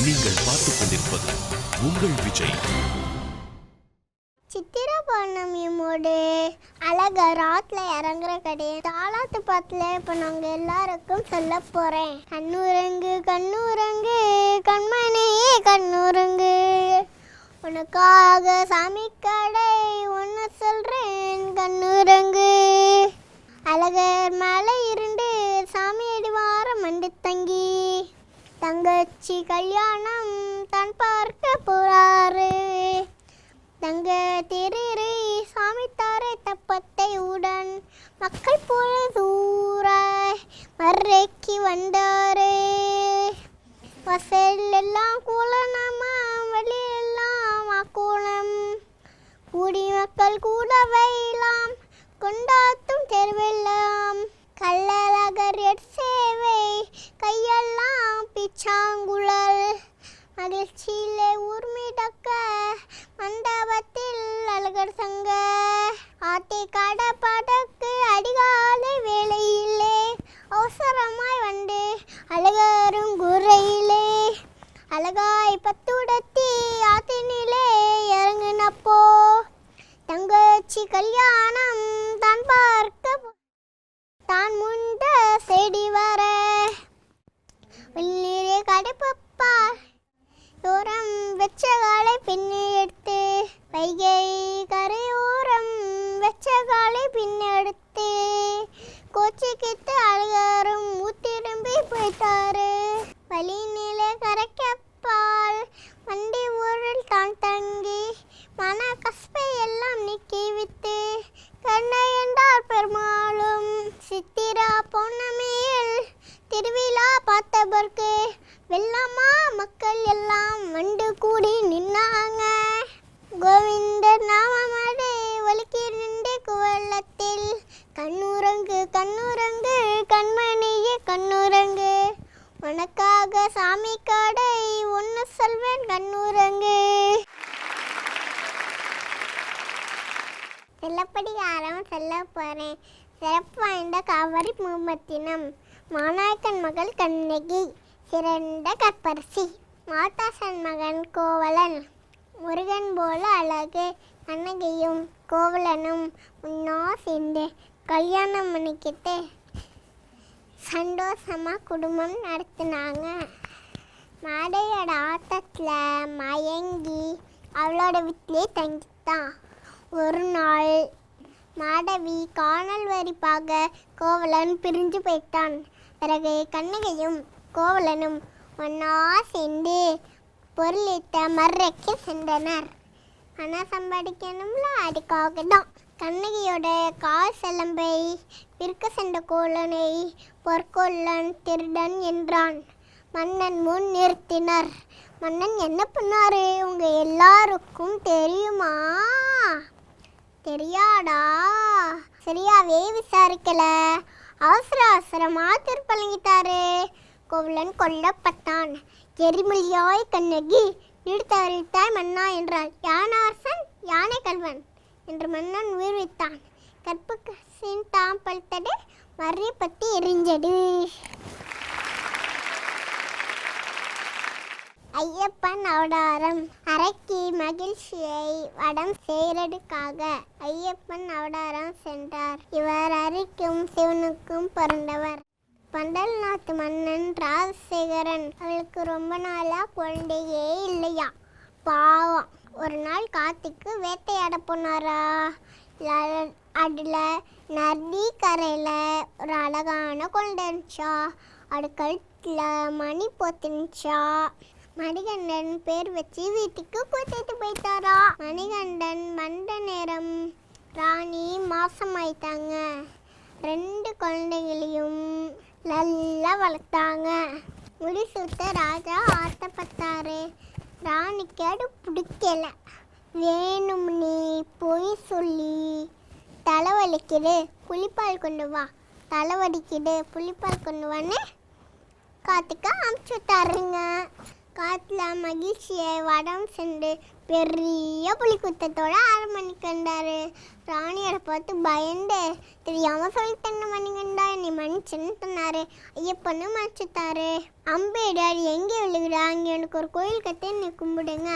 நீங்கள் பார்த்துக் கொண்டிருப்பது உங்கள் விஜய். சித்திரை பௌர்ணமியோடு அழகர் ஆற்றுல இறங்குற கடையை தாலாட்டு பாட்டில் இப்போ நாங்கள் எல்லாருக்கும் சொல்ல போகிறேன். கண்ணுரங்கு கண்ணுரங்கு கண்மணியே கண்ணுரங்கு, உனக்காக சாமி கடை ஒன்று சொல்கிறேன் கண்ணுரங்கு. அழகர் மலை இருண்டு சாமி அடிவார மண்டு தங்கி தங்கச்சி கல்யாணம் தான் பார்க்க போறாரு. தங்க திரு சாமி தாரை தப்பத்தை உடன் மக்கள் போல தூர மறைக்கு வந்தாரு. வசல் எல்லாம் கூலனமா வெளியெல்லாம் அக்கூலம் கூடி மக்கள் கூட வைலாம் கொண்டாத்தும் தெருவெல்லாம் கள்ளழகர் சேவை கையெல்லாம் பிச்சாங்குழல் மகிழ்ச்சியிலே ஊர்மிடக்க மண்டபத்தில் அழகர் சங்க ஆட்டி கடப்படக்கு அடிகாலை வேளையிலே அவசரமாய் வந்து அழகரும் குறையிலே அழகாய் பத்துடத்தி ஆத்தினிலே இறங்கினப்போ தங்கச்சி கல்யாணம் தான் பார்க்க தான் முண்ட செடி வர வெள்ளீரே கடைப்பப்பா தூரம் வெச்ச காலை பின்னே எடுத்து வைகை கரையோரம் வெச்ச காலை பின்னெடுத்து கோச்சிக்கிட்டு அழகரும் ஊத்திரும்பி போயிட்டாரு. வழி நிலை கரைக்கப்பால் வண்டி ஊரில் தான் தங்கி மன கஸ்பை எல்லாம் நீக்கி விட்டு கண்ணை என்றார் பெருமாளும். சித்திரா பௌர்ணமியில் திருவிழா பார்த்தவர்க்கு வெள்ளமா மக்கள் எல்லாம் வண்டு கூடி நின்னாங்க. கோவிந்த நாமமடை ஒலிக்கின்ற குவலத்தில் கண்ணுரங்கு கண்ணுரங்கு கண்மணியே கண்ணுரங்கு, உனக்காக சாமி கடை ஒன்று சொல்வேன் கண்ணுரங்கு. செல்லப்படிகாரம் சொல்ல போகிறேன். சிறப்பு வாய்ந்த காவிரி மூமத்தினம் மாநாயக்கன் மகள் கண்ணகி சிறந்த கற்பரசி மாதாசன் மகன் கோவலன் முருகன் போல அழகு கண்ணகியும் கோவலனும் முன்னா சேர்ந்து கல்யாணம் பண்ணிக்கிட்டு சந்தோஷமாக குடும்பம் நடத்தினாங்க. மாடையோட ஆட்டத்தில் மயங்கி அவளோட வீட்டிலே தங்கித்தான். ஒரு நாள் மாடவி காணல் வரிப்பாக கோவலன் பிரிஞ்சு போயிட்டான். பிறகு கண்ணகையும் கோவலனும் ஒன்றா சேர்ந்து பொருளிட்ட மர்ரைக்கு சென்றனர். பணம் சம்பாதிக்கணும்ல, அதுக்காக தான். கண்ணகியோட கால் சிலம்பை விற்க சென்ற கோவலனை பொற்கொள்ளன் திருடன் என்றான். மன்னன் முன் நிறுத்தினர். மன்னன் என்ன பண்ணாரு உங்க எல்லாருக்கும் தெரியுமா? தெரியாடா? சரியாவே விசாரிக்கல, அவசரமா திருப்பழங்கிட்டாரு. கோவலன் கொல்லப்பட்டான். எரிமொழியாய் கண்ணகி நிறுத்தாய் மன்னா என்றாள். யானாசன் யானை கல்வன் என்று மன்னன் உயிர்வித்தான். கற்புக்கு தாம் பழுத்தது மர்ரை பற்றி எரிஞ்சது. ஐயப்பன் அவதாரம். அரைக்கி மகிழ்ச்சியை வடம் செய்யறதுக்காக ஐயப்பன் அவதாரம் சென்றார். இவர் அரிக்கும் சிவனுக்கும் பிறந்தவர். பண்டல் நாட்டு மன்னன் ராஜசேகரன் அவளுக்கு ரொம்ப நாளா குழந்தையே இல்லையா. பாவம். ஒரு நாள் கார்த்திக்கு வேட்டையாட போனாரா. அதில் நதி கரையில் ஒரு அழகான குழந்தை இருந்துச்சா. அது கழுத்தில் மணி போத்துனுச்சா. மணிகண்டன் பேர் வச்சு வீட்டுக்கு கூட்டிட்டு போயிட்டாரா. மணிகண்டன் வந்த நேரம் ராணி மாசமாயிட்டாங்க. 2 குழந்தைகளையும் நல்லா வளர்த்தாங்க. முடிசூட்ட ராஜா ஆசைப்பட்டாரு. ராணிக்கு அது பிடிக்கல. வேணும் நீ பொய் சொல்லி தலைவலிக்குது புளிப்பால் கொண்டு வா, தலைவலிக்குது புளிப்பால் கொண்டு வான்னு கார்த்திகை அமுச்சு விட்டாருங்க. காட்டுல மகிழ்ச்சியை வடம் சென்று பெரிய புலிக்குத்தத்தோட அரண்மனை கண்டாரு. ராணியரை பார்த்து பயந்து தெரியாம சொல்லித்தன்ன மணிகண்டா நீ மன்னிச்சுன்னு சொன்னாரு. ஐயப்பன்னு மன்னிச்சுட்டாரு. அம்பேடார் எங்கே விழுகிறா, அங்கே எனக்கு ஒரு கோயில் கட்டி நீ கும்பிடுங்க.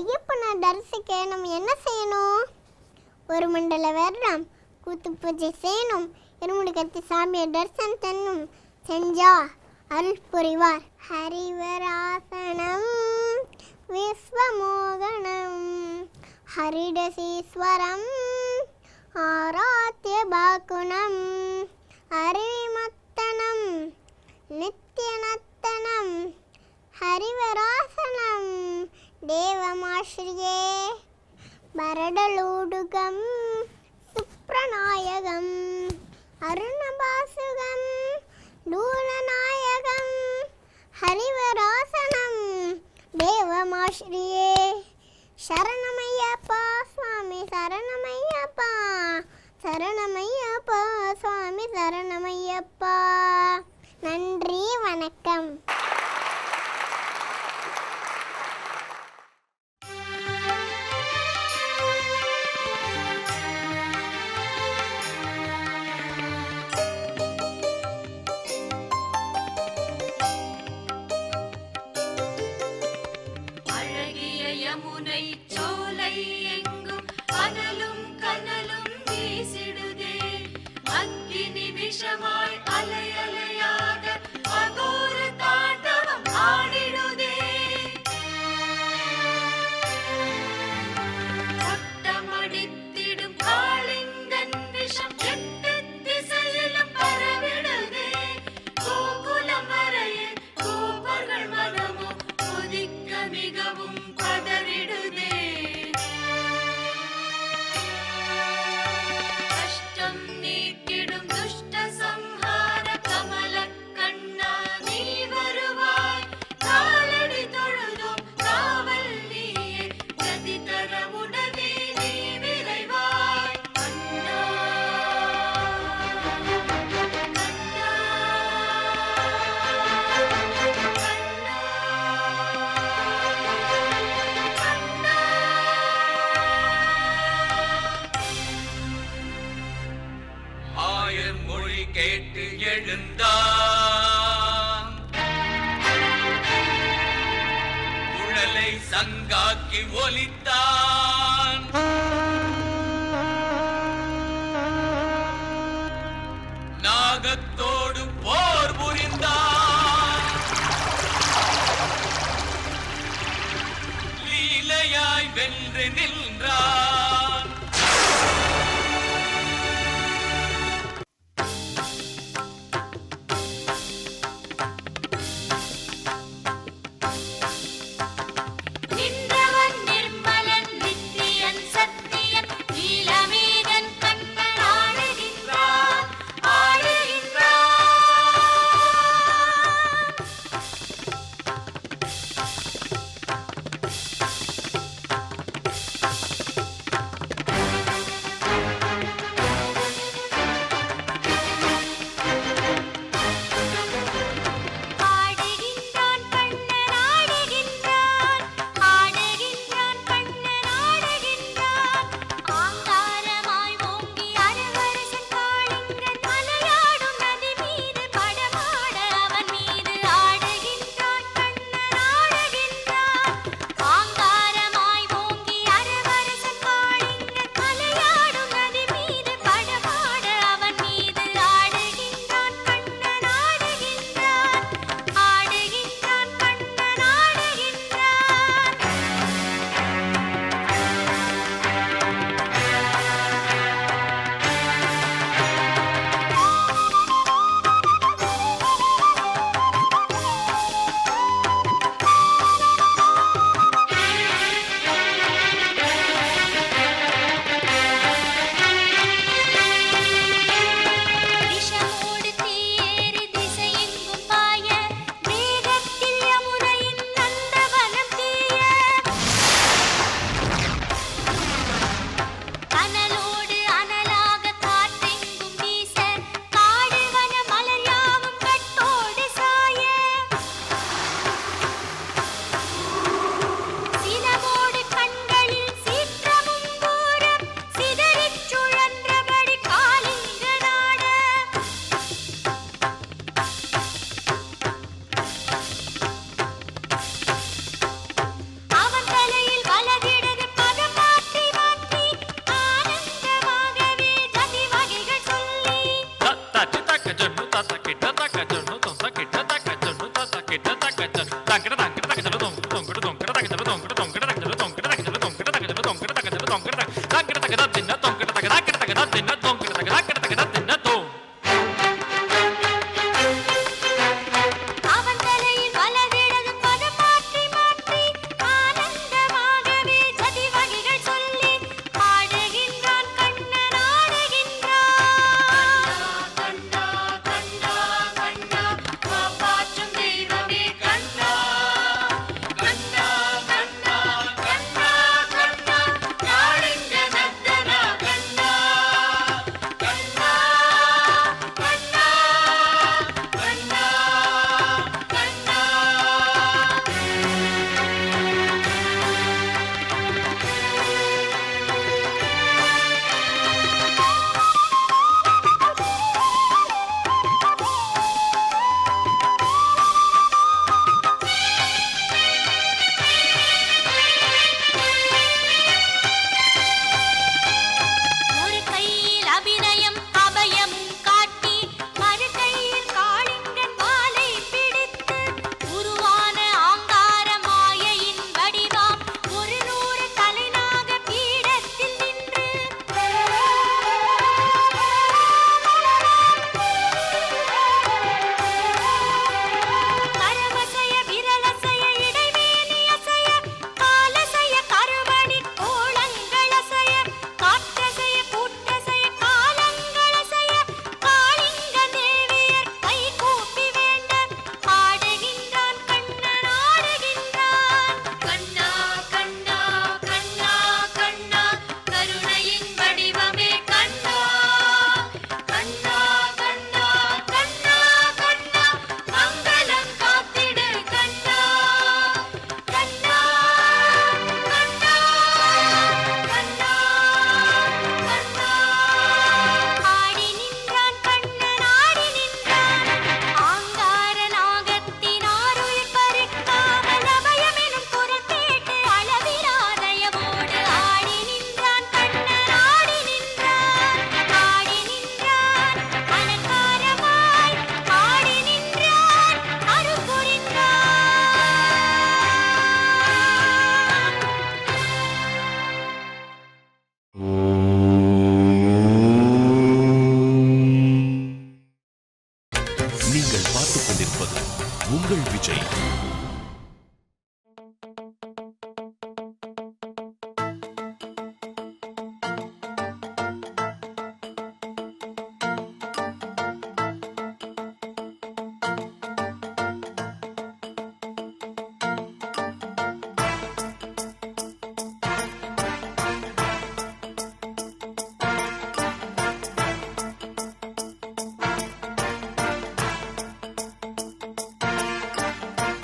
ஐயப்பனை தரிசிக்க நம்ம என்ன செய்யணும்? ஒரு மண்டல வேறலாம் கூத்து பூஜை செய்யணும். இருமுடி கட்டி சாமியை தரிசனம் தன்னும் செஞ்சா அருள் புரிவார். ஹரிவராசனம் விஸ்வமோகனம் ஹரிடசீஸ்வரம் ஆராத்ய பாகுணம் அரிமத்தனம் நித்யநத்தனம் ஹரிவராசனம் தேவமாஸ்ரியே பரடலூடுகம் சுப்ரநாயகம் அருணபாசுகம் தூலநாயகம் ஹரிவராசனம் தேவமாஸ்ரியே சரணமையப்பா சுவாமி சரணமையப்பா சரணமையப்பா சுவாமி சரணமையப்பா. நன்றி, வணக்கம். யமுனை சோலை எங்கும் அனலும் கனலும் வீசிடுதே, அக்கினி விஷமாய் அலை அலையாக அகோர தாண்டவம் ஆடிடுதே. கொட்டமடித்திடும் காளிங்கன் விஷம் எட்டு திசையிலும் பரவிடுதே. கோகுலம் வரையில் கோபர்கள் மனமோ கொதிக்க மிகவும் பதறிடுதே. கஷ்டம் நீக்கிடும் துஷ்ட சம்ஹார கமல கண்ணா நீ வருவாய். காலடி தொழுதும் காவல் நீயே, கதி தர உடனே நீ விரைவாய். கண்ணா கண்ணா ஆயர் மொழி கேட்டு எழுந்தான், குழலை சங்காக்கி ஒலித்தான். நாகத்தோடு போர் புரிந்தான், லீலையாய் வென்று நின்றான். நின்றவன் நிர்மலன் நித்தியன் சத்தியன் நீலமேகன் கண்கள் ஆடுகின்றான் ஆடுகின்றான். அவன் தலையில் வலதிடது பதம் மாற்றி மாற்றி ஆனந்தமாகவே ஜதி வகைகள் சொல்லி ஆடுகின்றான் கண்ணன் ஆடுகின்றான். கண்ணா கண்ணா கண்ணா காப்பாற்றும் தெய்வமே கண்ணா. கண்ணா கண்ணா கண்ணா கண்ணா காளிங்க நர்த்தனா கண்ணா. கண்ணா கண்ணா கண்ணா கண்ணா. ஒரு கையில் அபிநயம் அபயமும் காட்டி மறு கையில் காளிங்கன் வாளை பிடித்து உருவான ஆங்கார மாயையின் வடிவாம் ஒரு நூறு தலைநாக பீடத்தில் நின்று கரமசைய விரலசைய இடைமேனி அசைய காலசைய கருமணி கோளங்கள் அசைய காற்றசைய கூட்டசைய காலங்கள் அசைய காளிங்க தேவியர் கை கூப்பி வேண்ட ஆடுகின்றான் கண்ணன் ஆடுகின்றான். கண்ணா கண்ணா கண்ணா கண்ணா கருணையின் வடிவமே கண்ணா. கண்ணா கண்ணா கண்ணா கண்ணா மங்களம் காத்திடு கண்ணா. கண்ணா கண்ணா கண்ணா கண்ணா. ஆடி நின்றான் கண்ணன் ஆடி நின்றான் ஆங்கார நாகத்தின் ஆருயிர் பறிக்காமல் அபயமெனும் குரல் கேட்டு அளவிலாதயமோடு ஆடி நின்றான் கண்ணன் ஆடி நின்றான். ஆடி நின்றான் அலங்காரமாய் ஆடி நின்றான் அருள் புரிந்தான். நீங்கள் பார்த்துக் கொண்டிருப்பது உங்கள் விஜய்.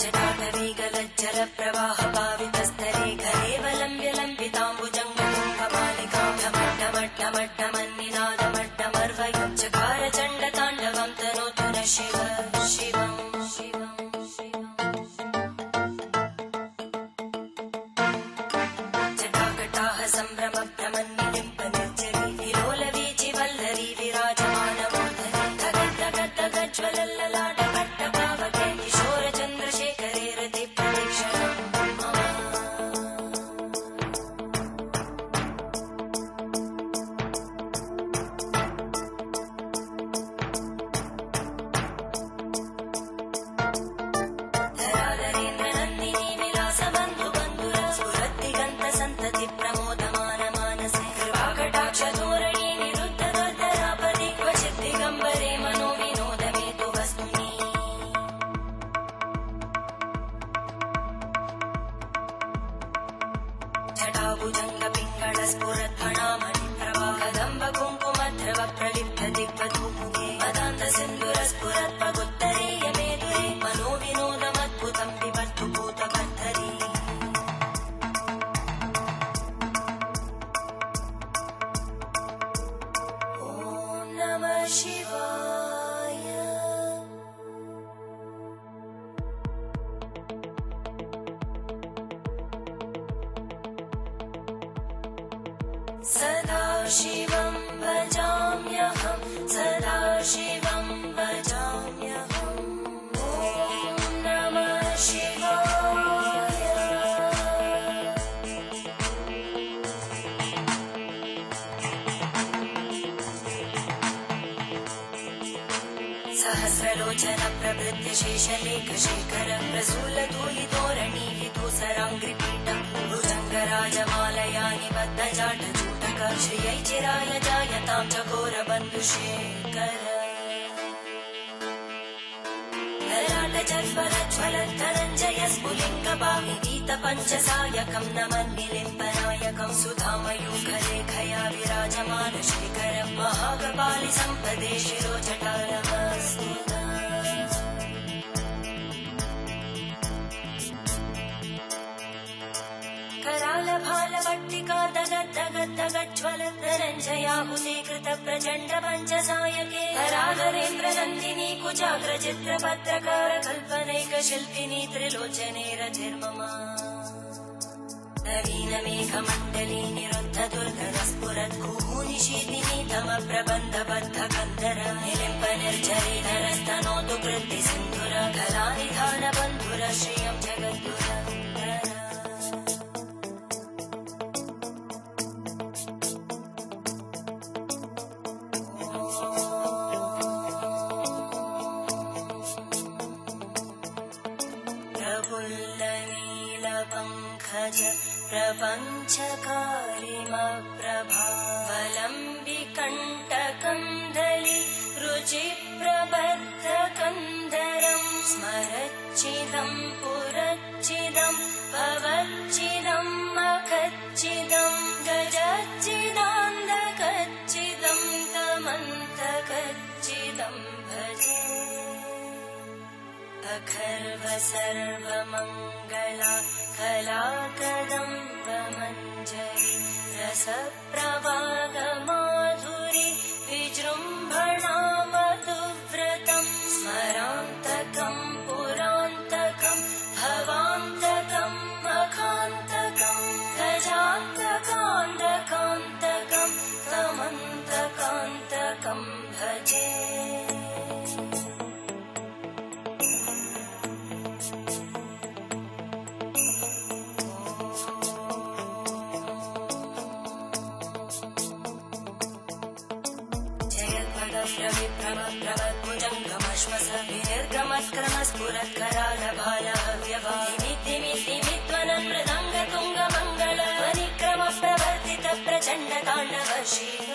जटाटवीगलज्जलप्रवाहपावितस्तरे करेवलम्ब्य लम्बिताम्बुजङ्गतुङ्गमालिकां ढमट्टमट्टमट्टमन्निनादमट्टमर्वयं चकार चण्डताण्डवं तनोतु न शिव शिवं शिवं शिवं. जटाकटाः सम्भ्रमभ्रमन्निलिम्प निर्जरी विलोलवीचि वल्लरी विराजमानमोदरी धगद्धगद्धगज्ज्वलल्ललाटपट्टपावके किशोरचन्द्रशेखरे रति प्रदक्षिणं मम. धराधरेन्द्रनन्दिनी विलासबन्धुबन्धुरा स्फुरद्दिगन्तसन्तति प्रमोदमानमानसे कृपाकटाक्षधोरणी निरुद्धदर्दरापदि क्वचित् दिगम्बरे मनोविनोदमेतु वस्तुनि. जटाभुजङ्गपिङ्गळस्फुरद्फणामणिप्रभा कदम्बकुङ्कुमद्रव प्रलिप्तदिग्वधूमुखे मदान्तसिन्धुरस्फुरत्पगुत्तरेयमेधुरे मनोविनोदमद्भुतं बिबद्धु भूतबद्धरी. ॐ नमः शिवाय. सदा शिवं भजाम्यहं सदा शिवं भजाम्यहम्. ॐ नमः शिवाय. सहस्रलोचन प्रभृत्य शेषलेखशेखर प्रसूलधूलितोरणी विदूसराङ्घ्रिपीठम् भुजङ्गराजमालया निबद्धजाटजूटक श्रियै चिराय जायतां चकोरबन्धुशेखर ललाटजल्परज्वलद्धनञ्जय स्फुलिङ्गबाहुगीतपञ्चसायकं नमन्निलिम्पनायकं सुधामयूखलेखया विराजमानशेखरं महाकपालि सम्पदे शिरोजटालमस्तुता करालभालवट्टिका दगद्दगद्दगज्ज्वलद्धनञ्जयाहुते कृत प्रचण्ड पञ्चसायके करालरेन्द्रनन्दिनी कुचाग्रचित्रपत्रकार कल्पनैकशिल्पिनी त्रिलोचने रतिर्ममा नवीनमेघमण्डली निरुद्धदुर्धरस्फुरद्भूनिशीतिनी तमप्रबन्धबद्धकन्धर निलिम्पनिर्झरिधरस्तनोतु कृत्तिसिन्धुर कलानिधानबन्धुर श्रियं जगद्गुर प्रफुल्लनीलपङ्कज प्रपञ्चकारिमप्रभावलम्बिकण्टकन्दलि रुचिप्रबद्धकन्धरं स्मरच्चिदं पुरच्चिदं भवच्चिदं मखच्चिदं गजच्चिदान्धकच्चिदं तमन्तकच्चिदं भजे अखर्व सर्वमङ्गला कलाकदम्बमञ्जरी रसप्रवागमाधुरी विजृम्भणा मधुव्रतं स्मरान्तकं पुरान्तकं भवान्तकं मखान्तकं गजान्तकान्तकान्तकं तमन्तकान्तकं भजे प्रभुजङ्गमश्वस विनिर्गमत्क्रमस्फुरत्करालभालहव्यभामिद्धिमिद्धिमिध्वनन् मृदङ्गतुङ्गमङ्गल परिक्रम प्रवर्तित प्रचण्डताण्डव शिव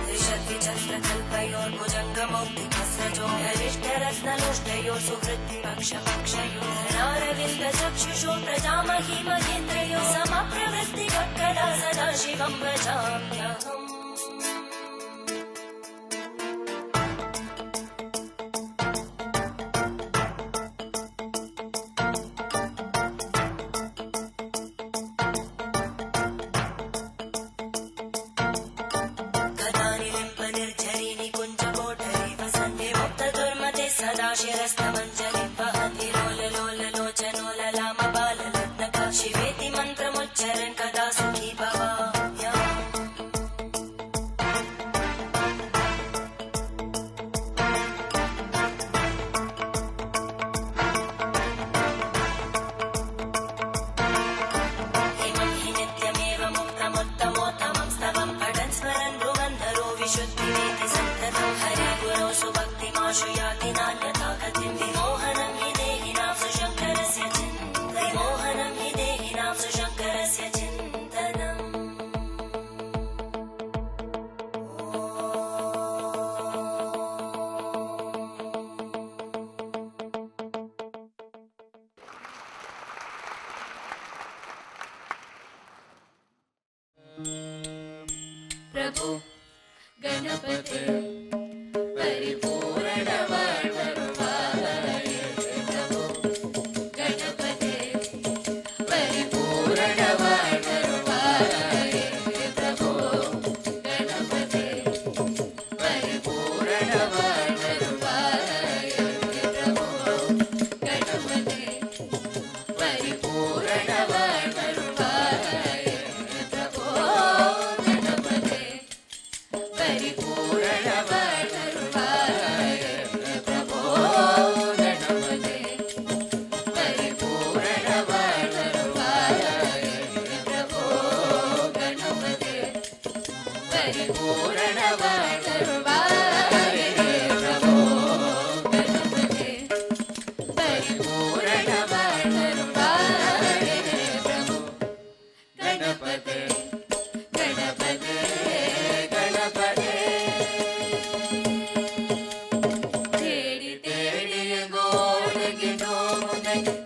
त्रिशद्विचक्रकल्पयोर्भुजङ्गमौक्तिकस्रजो हरिष्ठरत्नलोष्टयो सुहृद्विपक्षपक्षयो धरारविन्दचक्षुषो प्रजामहि महेन्द्रयो समप्रवृत्तिभक्कदा सदा शिवं भजाम्यहम् शिरस्तमञ्जलिं वहन्ति लोललोललोचनोललामबाललग्नका शिवेति मन्त्रमुच्चरन् कदा सुखी भवाम्यहम् तट